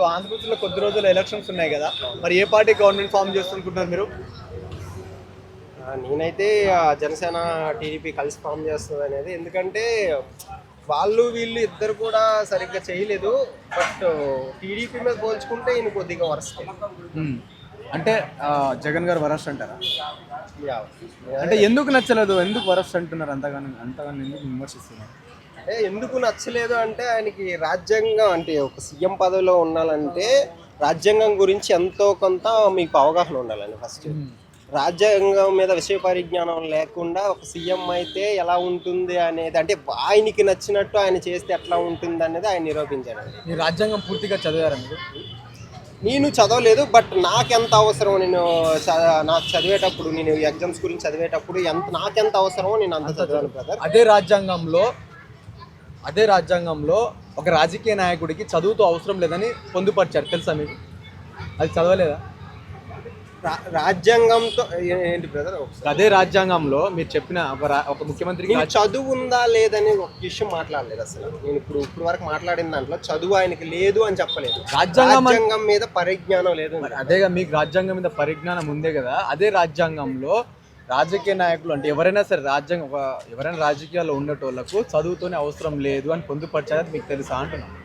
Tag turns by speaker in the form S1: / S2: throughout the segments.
S1: ఇప్పుడు ఆంధ్రప్రదేశ్లో కొద్ది రోజులు ఎలక్షన్స్ ఉన్నాయి కదా, మరి ఏ పార్టీ గవర్నమెంట్ ఫామ్ చేస్తున్నారు మీరు?
S2: నేనైతే జనసేన టీడీపీ కలిసి ఫామ్ చేస్తుంది అనేది, ఎందుకంటే వాళ్ళు వీళ్ళు ఇద్దరు కూడా సరిగ్గా చేయలేదు. బట్ టీడీపీ మీద పోల్చుకుంటే ఈయన కొద్దిగా వరస్ట్.
S1: అంటే జగన్ గారు వరస్ట్ అంటారా? అంటే ఎందుకు నచ్చలేదు, ఎందుకు వరస్ట్ అంటున్నారు, అంతగానో ఎందుకు విమర్శిస్తున్నారు?
S2: అంటే ఎందుకు నచ్చలేదు అంటే, ఆయనకి రాజ్యాంగం అంటే ఒక సీఎం పదవిలో ఉండాలంటే రాజ్యాంగం గురించి ఎంతో కొంత మీకు అవగాహన ఉండాలండి. ఫస్ట్ రాజ్యాంగం మీద విషయ పరిజ్ఞానం లేకుండా ఒక సీఎం అయితే ఎలా ఉంటుంది అనేది, అంటే ఆయనకి నచ్చినట్టు ఆయన చేస్తే ఎట్లా ఉంటుంది అనేది ఆయన నిరూపించాడండి.
S1: ఈ రాజ్యాంగం పూర్తిగా చదివారా మీరు?
S2: నేను చదవలేదు, బట్ నాకెంత అవసరమో నాకు చదివేటప్పుడు, నేను ఎగ్జామ్స్ గురించి చదివేటప్పుడు నాకెంత అవసరమో నేను అంత చదివాను బ్రదర్.
S1: అదే రాజ్యాంగంలో ఒక రాజకీయ నాయకుడికి చదువుతో అవసరం లేదని పొందుపరిచారు, తెలుసా మీకు? అది చదవలేదా?
S2: రాజ్యాంగంతో ఏంటి బ్రదర్?
S1: అదే రాజ్యాంగంలో మీరు చెప్పిన ఒక ముఖ్యమంత్రికి
S2: చదువు ఉందా లేదని ఒక విషయం మాట్లాడలేదు అసలు. నేను ఇప్పుడు వరకు మాట్లాడిన దాంట్లో చదువు ఆయనకి లేదు అని చెప్పలేదు. రాజ్యాంగం మీద పరిజ్ఞానం లేదు.
S1: అదేగా, మీకు రాజ్యాంగం మీద పరిజ్ఞానం ఉందే కదా. అదే రాజ్యాంగంలో రాజకీయ నాయకులు అంటే ఎవరైనా సరే ఎవరైనా రాజకీయాల్లో ఉండేటోళ్లకు చదువుతోనే అవసరం లేదు అని పొందుపరిచారు, మీకు తెలుసా అంటున్నాను.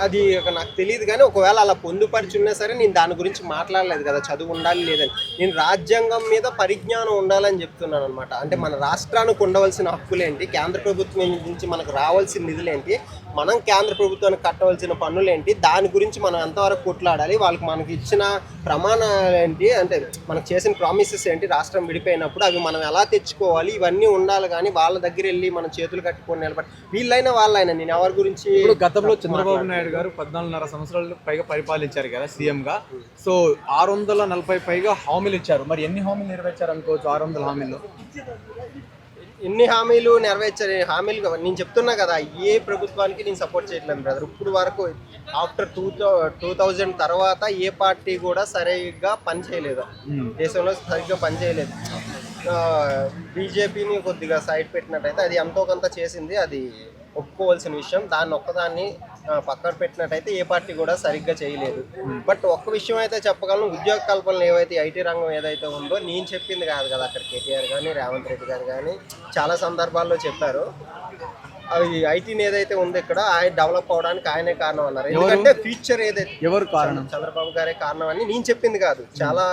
S2: అది నాకు తెలియదు, కానీ ఒకవేళ అలా పొందుపరిచి ఉన్నా సరే నేను దాని గురించి మాట్లాడలేదు కదా, చదువు ఉండాలి లేదని. నేను రాజ్యాంగం మీద పరిజ్ఞానం ఉండాలని చెప్తున్నాను అనమాట. అంటే మన రాష్ట్రానికి ఉండవలసిన హక్కులేంటి, కేంద్ర ప్రభుత్వం నుంచి మనకు రావాల్సిన నిధులేంటి, మనం కేంద్ర ప్రభుత్వానికి కట్టవలసిన పన్నులేంటి, దాని గురించి మనం ఎంతవరకు కొట్లాడాలి, వాళ్ళకి మనకి ఇచ్చిన ప్రమాణాలు ఏంటి, అంటే మనకు చేసిన ప్రామిసెస్ ఏంటి, రాష్ట్రం విడిపోయినప్పుడు అవి మనం ఎలా తెచ్చుకోవాలి, ఇవన్నీ ఉండాలి. కానీ వాళ్ళ దగ్గర వెళ్ళి మనం చేతులు కట్టుకొని నిలబడి వీళ్ళైనా వాళ్ళైనా నేను ఎవరి గురించి.
S1: ఇప్పుడు గతంలో చంద్రబాబు నాయుడు గారు 14.5 సంవత్సరాలు పైగా పరిపాలించారు కదా సీఎంగా. సో 640 పైగా హామీలు ఇచ్చారు. మరి ఎన్ని హామీలు నెరవేర్చారు అనుకోవచ్చు? 600 హామీల్లో
S2: ఎన్ని హామీలు నెరవేర్చారు? హామీలు నేను చెప్తున్నా కదా, ఏ ప్రభుత్వానికి నేను సపోర్ట్ చేయట్లేదు బ్రదర్. ఇప్పుడు వరకు ఆఫ్టర్ 2000 తర్వాత ఏ పార్టీ కూడా సరిగ్గా పనిచేయలేదు, దేశంలో సరిగ్గా పనిచేయలేదు. బీజేపీని కొద్దిగా సైడ్ పెట్టినట్టయితే అది ఎంతో కొంత చేసింది, అది ఒప్పుకోవాల్సిన విషయం. దాన్ని ఒక్కదాన్ని పక్కన పెట్టినట్టయితే ఏ పార్టీ కూడా సరిగ్గా చేయలేదు. బట్ ఒక్క విషయం అయితే చెప్పగలను, ఉద్యోగ కల్పనలు ఏవైతే ఐటీ రంగం ఏదైతే ఉందో, నేను చెప్పింది కాదు కదా, అక్కడ కేటీఆర్ కానీ రేవంత్ రెడ్డి గారు కానీ చాలా సందర్భాల్లో చెప్పారు. అవి ఐటీని ఏదైతే ఉందో ఇక్కడ ఆయన డెవలప్ అవడానికి ఆయనే కారణం అన్నారు. ఎందుకంటే ఫ్యూచర్ ఏదైతే
S1: ఎవరు కారణం,
S2: చంద్రబాబు గారే కారణం అని నేను చెప్పింది కాదు, చాలా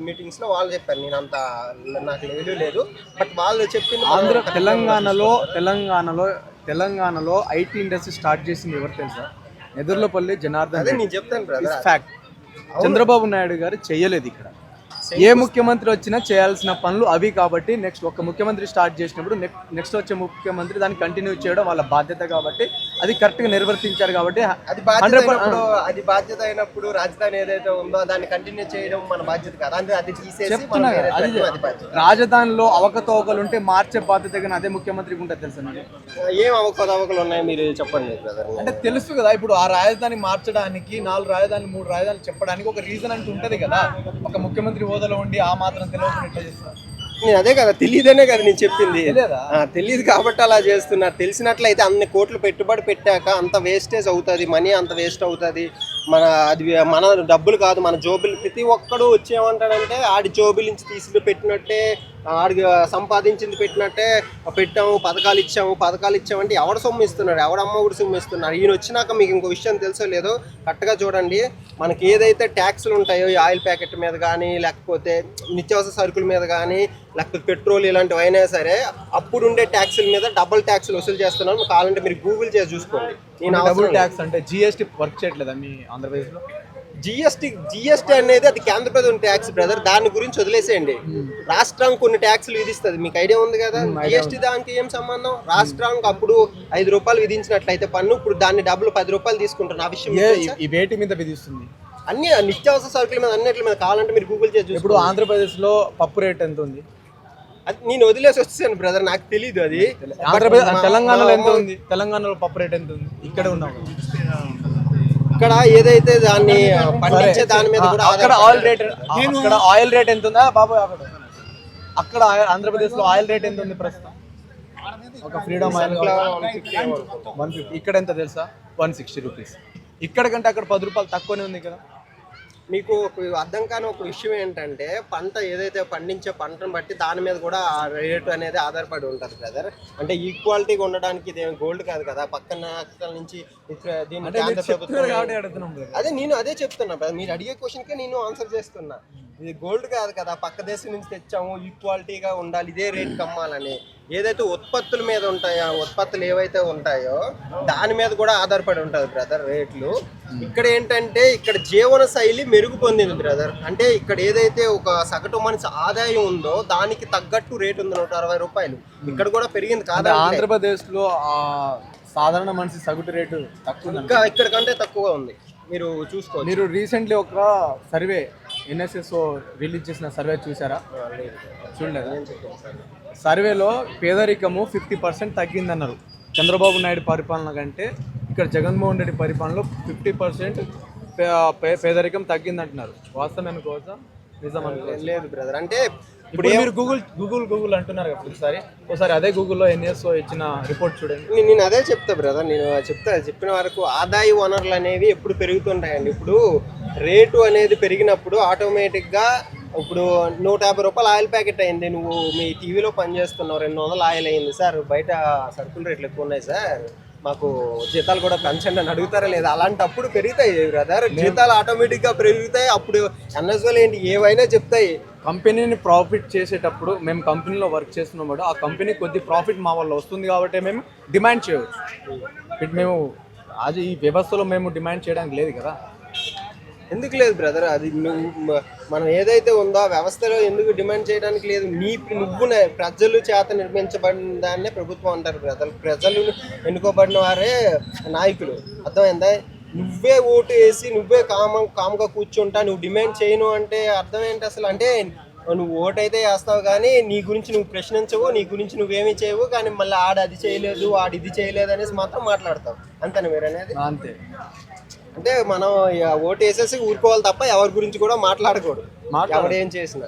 S2: మీటింగ్స్ లో వాళ్ళు చెప్పారు. నేను అంత నాకు లేదు, బట్ వాళ్ళు చెప్పింది.
S1: తెలంగాణలో ఐటీ ఇండస్ట్రీ స్టార్ట్ చేసింది ఎవరు తెలుసా? నెదుర్లపల్లి జనార్దన్.
S2: నేను చెప్తాను బ్రదర్,
S1: ఫ్యాక్ట్. చంద్రబాబు నాయుడు గారు చెయ్యలేదు. ఇక్కడ ఏ ముఖ్యమంత్రి వచ్చినా చేయాల్సిన పనులు అవి. కాబట్టి నెక్స్ట్ ఒక ముఖ్యమంత్రి స్టార్ట్ చేసినప్పుడు నెక్స్ట్ వచ్చే ముఖ్యమంత్రి దాన్ని కంటిన్యూ చేయడం వాళ్ళ బాధ్యత. కాబట్టి అది కరెక్ట్గా నిర్వర్తించారు. కాబట్టి
S2: అది బాధ్యత అయినప్పుడు రాజధాని ఏదైతే ఉందో దాన్ని కంటిన్యూ చేయడం మన బాధ్యత కదా. అది
S1: చెప్తున్నా, రాజధానిలో అవకతవకలు ఉంటే మార్చే బాధ్యత కానీ అదే ముఖ్యమంత్రికి ఉంటుంది. తెలుసా?
S2: ఏం అవకతవకలు ఉన్నాయి మీరు చెప్పండి బ్రదర్.
S1: అంటే తెలుసు కదా, ఇప్పుడు ఆ రాజధాని మార్చడానికి 4 రాజధానులు 3 రాజధానులు చెప్పడానికి ఒక రీజన్ అంటూ ఉంటది కదా. ఒక ముఖ్యమంత్రి హోదాలో ఉండి ఆ మాత్రం తెలియకుండా ఎట్లా చేస్తారు?
S2: నేను అదే కదా, తెలియదనే కదా నేను చెప్పింది. తెలియదు కాబట్టి అలా చేస్తున్నారు. తెలిసినట్లయితే అన్ని కోట్లు పెట్టుబడి పెట్టాక అంత వేస్టేజ్ అవుతుంది, మనీ అంత వేస్ట్ అవుతుంది. మన డబ్బులు కాదు, మన జోబులు. ప్రతి ఒక్కడు వచ్చేమంటాడంటే ఆడి జోబుల నుంచి తీసి పెట్టినట్టే, ఆడికి సంపాదించింది పెట్టినట్టే పెట్టాము, పథకాలు ఇచ్చామంటే ఎవడ సొమ్ము ఇస్తున్నాడు, ఎవడమ్మ కూడా సొమ్ము ఇస్తున్నాడు. ఈయన వచ్చినాక మీకు ఇంకో విషయం తెలుసో లేదో కరెక్ట్గా చూడండి. మనకి ఏదైతే ట్యాక్స్లు ఉంటాయో, ఆయిల్ ప్యాకెట్ మీద కానీ, లేకపోతే నిత్యావసర సరుకుల మీద కానీ, లేకపోతే పెట్రోల్ ఇలాంటివి అయినా సరే, అప్పుడు ఉండే ట్యాక్సుల మీద డబుల్ ట్యాక్సులు వసూలు చేస్తున్నాను. కావాలంటే మీరు గూగుల్ చేసి చూసుకోండి.
S1: డబుల్ ట్యాక్స్ అంటే జిఎస్టీ వర్క్ చేయట్లేదా మీ ఆంధ్రప్రదేశ్లో?
S2: జిఎస్టీ అనేది అది కేంద్ర ప్రభుత్వం ట్యాక్స్ బ్రదర్, దాని గురించి వదిలేసేయండి. రాష్ట్రం కొన్ని ట్యాక్సులు విధిస్తుంది, మీకు ఐడియా ఉంది కదా. జిఎస్టీ దానికి ఏం సంబంధం? రాష్ట్రానికి అప్పుడు 5 రూపాయలు విధించినట్లయితే పన్ను, ఇప్పుడు దాన్ని డబ్బులు 10 రూపాయలు తీసుకుంటారు. ఆ విషయం
S1: వేటి మీద విధిస్తుంది?
S2: అన్ని నిత్యావసర సరుకుల మీద, అన్నిటి మీద. కావాలంటే మీరు గూగుల్ చేసి.
S1: ఇప్పుడు ఆంధ్రప్రదేశ్ లో పప్పు రేట్ ఎంత ఉంది?
S2: నేను వదిలేసి వచ్చాను బ్రదర్, నాకు తెలీదు అది.
S1: తెలంగాణలో ఎంత ఉంది? తెలంగాణలో పప్పు రేట్ ఎంత ఉంది? ఇక్కడ ఉన్నాం.
S2: ఇక్కడ ఏదైతే దాన్ని పండించే దాని మీద కూడా
S1: అక్కడ ఆయిల్ రేట్ ఎంత ఉందా బాబు? అక్కడ ఆంధ్రప్రదేశ్ లో ఆయిల్ రేట్ ఎంత ఉంది ప్రస్తుతం? ఒక ఫ్రీడమ్ ఆయిల్ 150. ఇక్కడ ఎంత తెలుసా? 160 రూపీస్. ఇక్కడ కంటే అక్కడ 10 రూపాయలు తక్కువనే ఉంది కదా.
S2: మీకు ఒక అర్థం కాని ఒక విషయం ఏంటంటే పంట ఏదైతే పండించే పంటను బట్టి దాని మీద కూడా ఆ రేటు అనేది ఆధారపడి ఉంటుంది బ్రదర్. అంటే ఈక్వాలిటీగా ఉండడానికి ఇదేం గోల్డ్ కాదు కదా, పక్కన నుంచి దీన్ని కేంద్ర ప్రభుత్వం అదే నేను అదే చెప్తున్నా బ్రదర్. మీరు అడిగే క్వశ్చన్కే నేను ఆన్సర్ చేస్తున్నా. ఇది గోల్డ్ కాదు కదా, పక్క దేశం నుంచి తెచ్చాము, ఈక్వాలిటీగా ఉండాలి, ఇదే రేట్ కమ్మాలని. ఏదైతే ఉత్పత్తుల మీద ఉంటాయో, ఉత్పత్తులు ఏవైతే ఉంటాయో దాని మీద కూడా ఆధారపడి ఉంటుంది బ్రదర్ రేట్లు. ఇక్కడ ఏంటంటే ఇక్కడ జీవన శైలి మెరుగు పొందింది బ్రదర్. అంటే ఇక్కడ ఏదైతే ఒక సగటు మనిషి ఆదాయం ఉందో దానికి తగ్గట్టు రేటు ఉంది 160 రూపాయలు. ఇక్కడ కూడా పెరిగింది కాదా?
S1: ఆంధ్రప్రదేశ్ లో సాధారణ మనిషి సగటు రేటు తక్కువ,
S2: ఇంకా ఇక్కడ కంటే తక్కువ ఉంది. మీరు చూసుకోవచ్చు.
S1: మీరు రీసెంట్లీ ఒక సర్వే ఎన్ఎస్ఎస్ రిలీజ్ చేసిన సర్వే చూసారా? చూడలేదా? సర్వేలో పేదరికము 50% తగ్గిందన్నారు. చంద్రబాబు నాయుడు పరిపాలన కంటే ఇక్కడ జగన్మోహన్ రెడ్డి పరిపాలనలో 50% పేదరికం తగ్గిందంటున్నారు. వాస్తవం అనుకోవచ్చా, నిజం అనుకోవచ్చు?
S2: లేదు బ్రదర్. అంటే
S1: ఇప్పుడు మీరు గూగుల్ అంటున్నారు కదా, ఒకసారి అదే గూగుల్లో ఎన్ఎస్ఓ ఇచ్చిన రిపోర్ట్ చూడండి.
S2: నేను అదే చెప్తా బ్రదర్. నేను చెప్పిన వరకు ఆదాయ వనరులు అనేవి ఎప్పుడు పెరుగుతుంటాయండి. ఇప్పుడు రేటు అనేది పెరిగినప్పుడు ఆటోమేటిక్గా ఇప్పుడు 150 రూపాయలు ఆయిల్ ప్యాకెట్ అయింది, నువ్వు మీ టీవీలో పనిచేస్తున్నావు, 200 ఆయిల్ అయింది సార్, బయట సరుకుల రేట్లు ఎక్కువ ఉన్నాయి సార్, మాకు జీతాలు కూడా పెంచండి అని అడుగుతారా లేదా? అలాంటప్పుడు పెరుగుతాయి బ్రదర్, జీతాలు ఆటోమేటిక్గా పెరుగుతాయి. అప్పుడు ఎన్ఎస్ఓలు ఏంటి ఏవైనా చెప్తాయి.
S1: కంపెనీని ప్రాఫిట్ చేసేటప్పుడు మేము కంపెనీలో వర్క్ చేస్తున్నప్పుడు ఆ కంపెనీ కొద్ది ప్రాఫిట్ మా వల్ల వస్తుంది కాబట్టి మేము డిమాండ్ చేయవచ్చు. ఇటు మేము అది ఈ వ్యవస్థలో మేము డిమాండ్ చేయడానికి లేదు కదా.
S2: ఎందుకు లేదు బ్రదర్? అది మనం ఏదైతే ఉందో ఆ వ్యవస్థలో ఎందుకు డిమాండ్ చేయడానికి లేదు? నువ్వు ప్రజలు చేత నిర్మించబడిన దాన్నే ప్రభుత్వం అంటారు బ్రదర్. ప్రజలు ఎన్నుకోబడిన వారే నాయకులు. అర్థమైందా? నువ్వే ఓటు వేసి నువ్వే కామ్గా కూర్చుంటా, నువ్వు డిమాండ్ చేయను అంటే అర్థం ఏంటి అసలు? అంటే నువ్వు ఓటు అయితే వేస్తావు కానీ నీ గురించి నువ్వు ప్రశ్నించవు, నీ గురించి నువ్వేమీ చేయవు, కానీ మళ్ళీ ఆడ అది చేయలేదు, ఆడు ఇది చేయలేదు అనేసి మాత్రం మాట్లాడతావు. అంతేనా మీరు అనేది?
S1: అంతే.
S2: అంటే మనం ఓటు వేసేసి ఊరుకోవాలి తప్ప ఎవరి గురించి కూడా మాట్లాడకూడదు, ఎవడేం చేసినా.